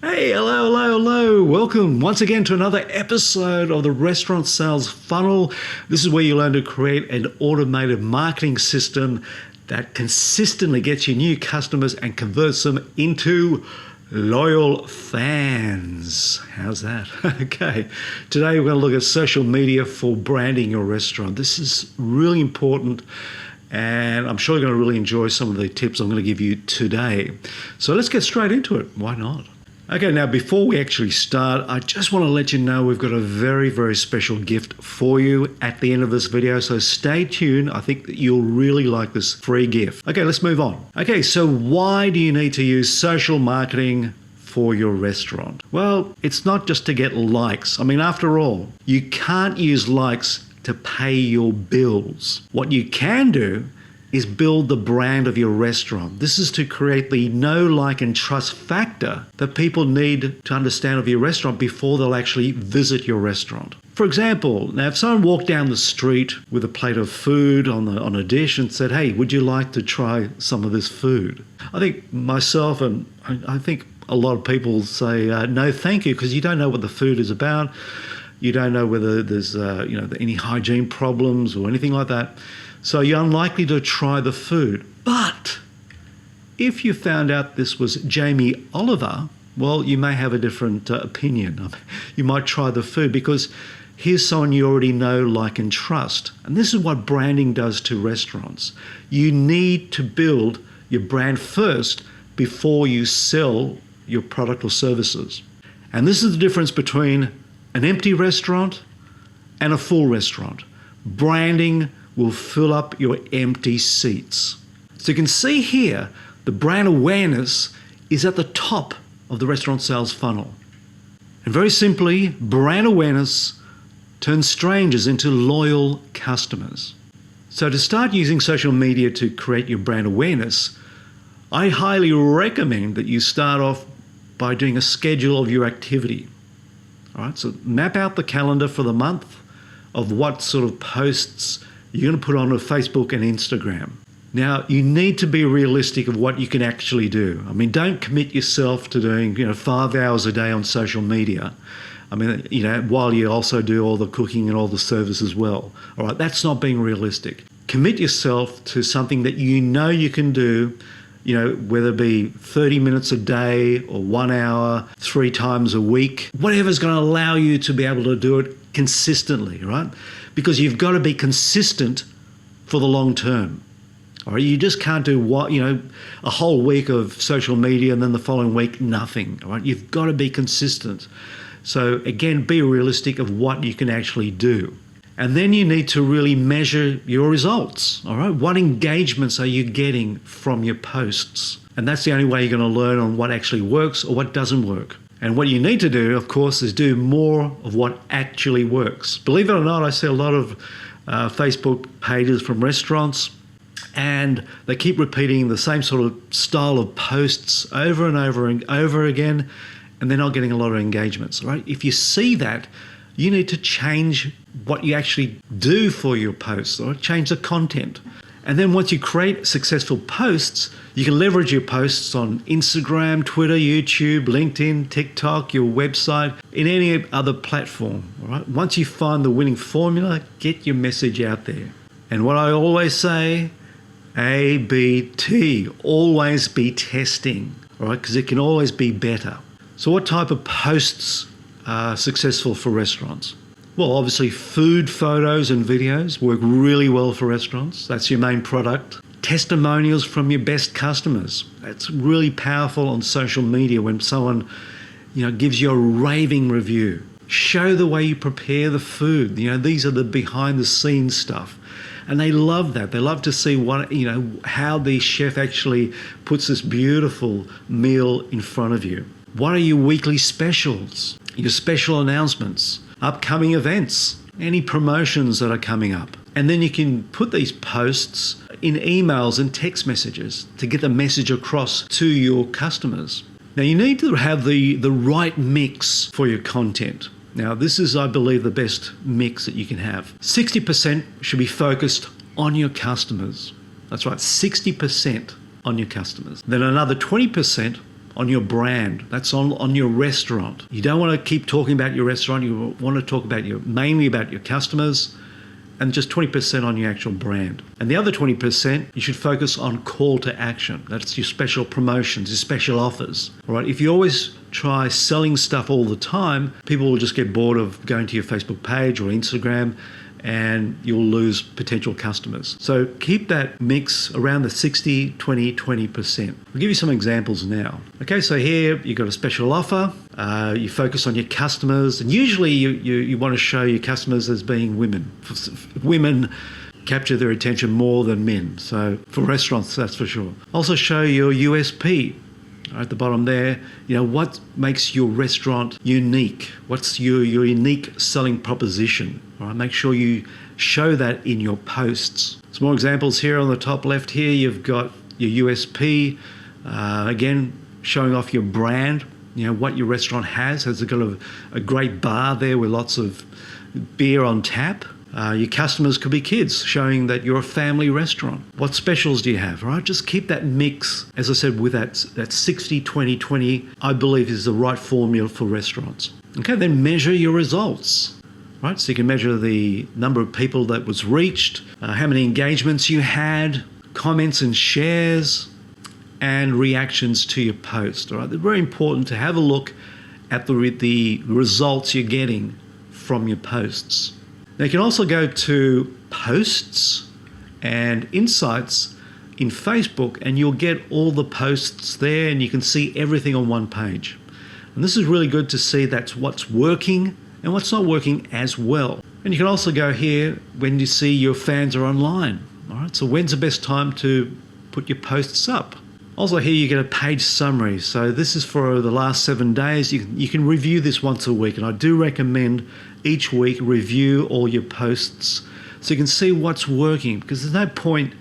Hey, hello, hello, hello. Welcome once again to another episode of the Restaurant Sales Funnel. This is where you learn to create an automated marketing system that consistently gets you new customers and converts them into loyal fans. How's that? Okay. Today we're going to look at social media for branding your restaurant. This is really important, and I'm sure you're going to really enjoy some of the tips I'm going to give you today. So let's get straight into it. Why not? Okay, now before we actually start, I just want to let you know we've got a very, very special gift for you at the end of this video, so stay tuned. I think that you'll really like this free gift. Okay, let's move on. Okay, so why do you need to use social marketing for your restaurant? Well, it's not just to get likes. I mean, after all, you can't use likes to pay your bills. What you can do is build the brand of your restaurant. This is to create the know, like, and trust factor that people need to understand of your restaurant before they'll actually visit your restaurant. For example, now if someone walked down the street with a plate of food on a dish and said, hey, would you like to try some of this food? I think myself and I think a lot of people say, no, thank you, because you don't know what the food is about. You don't know whether there's any hygiene problems or anything like that. So you're unlikely to try the food. But if you found out this was Jamie Oliver, well, you may have a different opinion. You might try the food because here's someone you already know, like, and trust. And this is what branding does to restaurants. You need to build your brand first before you sell your product or services. And this is the difference between an empty restaurant and a full restaurant. Branding will fill up your empty seats. So you can see here, the brand awareness is at the top of the restaurant sales funnel. And very simply, brand awareness turns strangers into loyal customers. So to start using social media to create your brand awareness, I highly recommend that you start off by doing a schedule of your activity. All right, so map out the calendar for the month of what sort of posts you're going to put on Facebook and Instagram. Now, you need to be realistic of what you can actually do. I mean, don't commit yourself to doing 5 hours a day on social media. I mean, while you also do all the cooking and all the service as well. All right, that's not being realistic. Commit yourself to something that you know you can do, whether it be 30 minutes a day or 1 hour, 3 times a week, whatever's going to allow you to be able to do it consistently, right? Because you've got to be consistent for the long term. All right, you just can't do a whole week of social media and then the following week nothing. All right, you've got to be consistent. So again, be realistic of what you can actually do. And then you need to really measure your results. All right, what engagements are you getting from your posts? And that's the only way you're going to learn on what actually works or what doesn't work. And what you need to do, of course, is do more of what actually works. Believe it or not, I see a lot of Facebook pages from restaurants, and they keep repeating the same sort of style of posts over and over and over again, and they're not getting a lot of engagements, right? If you see that, you need to change what you actually do for your posts, or change the content. And then once you create successful posts, you can leverage your posts on Instagram, Twitter, YouTube, LinkedIn, TikTok, your website, in any other platform. All right? Once you find the winning formula, get your message out there. And what I always say, ABT, always be testing, all right? Because it can always be better. So what type of posts are successful for restaurants? Well, obviously food photos and videos work really well for restaurants. That's your main product. Testimonials from your best customers. That's really powerful on social media when someone, gives you a raving review. Show the way you prepare the food. These are the behind the scenes stuff. And they love that. They love to see how the chef actually puts this beautiful meal in front of you. What are your weekly specials? Your special announcements? Upcoming events, any promotions that are coming up. And then you can put these posts in emails and text messages to get the message across to your customers. Now you need to have the right mix for your content. Now this is, I believe, the best mix that you can have. 60% should be focused on your customers. That's right, 60% on your customers. Then another 20% on your brand. That's on your restaurant. You don't want to keep talking about your restaurant. You want to talk about mainly about your customers, and just 20% on your actual brand. And the other 20%, you should focus on call to action. That's your special promotions, your special offers. All right. If you always try selling stuff all the time, people will just get bored of going to your Facebook page or Instagram, and you'll lose potential customers. So keep that mix around the 60, 20, 20%. I'll give you some examples now. Okay, so here you've got a special offer. You focus on your customers, and usually you want to show your customers as being women. Women capture their attention more than men. So for restaurants, that's for sure. Also show your USP. At the bottom there, what makes your restaurant unique? What's your unique selling proposition? All right, make sure you show that in your posts. Some more examples here on the top left here. You've got your USP, again, showing off your brand, what your restaurant has. Has it got a great bar there with lots of beer on tap? Your customers could be kids, showing that you're a family restaurant. What specials do you have? Right? Just keep that mix, as I said, with that 60, 20, 20, I believe is the right formula for restaurants. Okay, then measure your results. Right? So you can measure the number of people that was reached, how many engagements you had, comments and shares, and reactions to your post. All right? They're very important to have a look at the results you're getting from your posts. Now you can also go to posts and insights in Facebook, and you'll get all the posts there, and you can see everything on one page. And this is really good to see that's what's working and what's not working as well. And you can also go here when you see your fans are online. All right, so when's the best time to put your posts up? Also here you get a page summary. So this is for the last 7 days. You can review this once a week, and I do recommend each week review all your posts so you can see what's working, because there's no point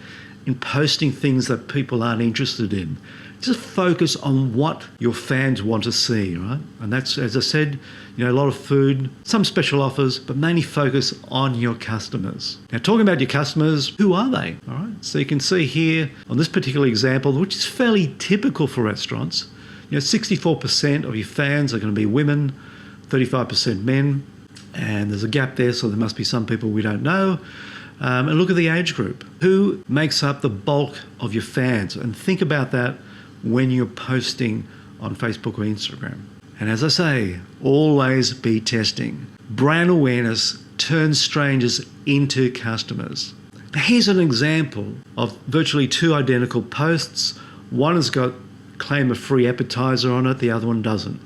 in posting things that people aren't interested in. Just focus on what your fans want to see, right? And that's, as I said, a lot of food, some special offers, but mainly focus on your customers. Now, talking about your customers, who are they? All right. So you can see here on this particular example, which is fairly typical for restaurants, 64% of your fans are going to be women, 35% men, and there's a gap there, so there must be some people we don't know. And look at the age group. Who makes up the bulk of your fans? And think about that when you're posting on Facebook or Instagram. And as I say, always be testing. Brand awareness turns strangers into customers. Now, here's an example of virtually 2 identical posts. One has got claim a free appetizer on it, the other one doesn't.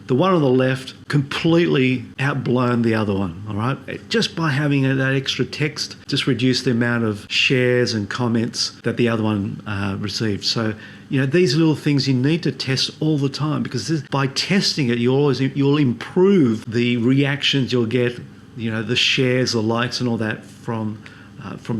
The one on the left completely outblown the other one, all right? Just by having that extra text, just reduced the amount of shares and comments that the other one received. So, these little things you need to test all the time, because by testing it, you'll improve the reactions you'll get, the shares, the likes and all that from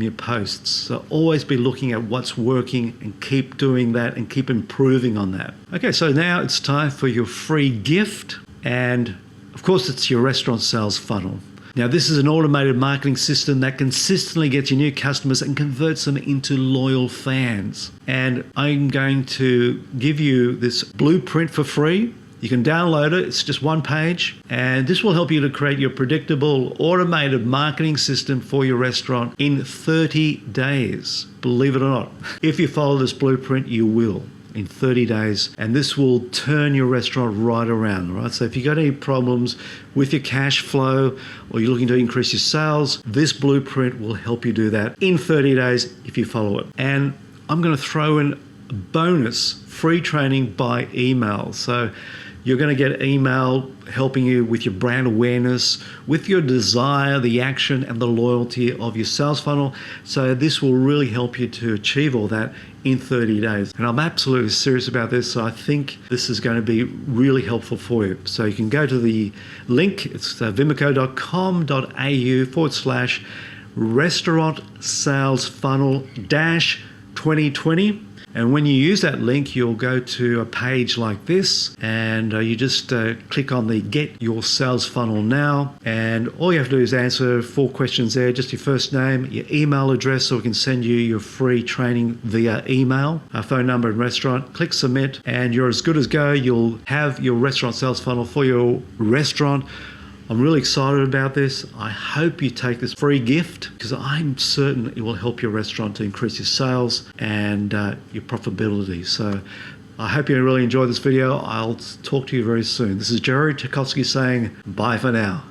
your posts. So always be looking at what's working and keep doing that and keep improving on that. Okay, so now it's time for your free gift. And of course, it's your restaurant sales funnel. Now, this is an automated marketing system that consistently gets you new customers and converts them into loyal fans. And I'm going to give you this blueprint for free. You can download it. It's just 1 page. And this will help you to create your predictable automated marketing system for your restaurant in 30 days. Believe it or not. If you follow this blueprint, you will in 30 days. And this will turn your restaurant right around, right? So if you've got any problems with your cash flow or you're looking to increase your sales, this blueprint will help you do that in 30 days if you follow it. And I'm going to throw in a bonus free training by email. So you're going to get email helping you with your brand awareness, with your desire, the action, and the loyalty of your sales funnel. So this will really help you to achieve all that in 30 days. And I'm absolutely serious about this. So I think this is going to be really helpful for you. So you can go to the link. It's vimico.com.au/restaurant sales funnel -2020. And when you use that link, you'll go to a page like this, and you just click on the Get Your Sales Funnel Now. And all you have to do is answer 4 questions there, just your first name, your email address, so we can send you your free training via email, a phone number and restaurant. Click submit, and you're as good as go. You'll have your restaurant sales funnel for your restaurant. I'm really excited about this. I hope you take this free gift, because I'm certain it will help your restaurant to increase your sales and your profitability. So I hope you really enjoyed this video. I'll talk to you very soon. This is Jerry Tarkovsky saying bye for now.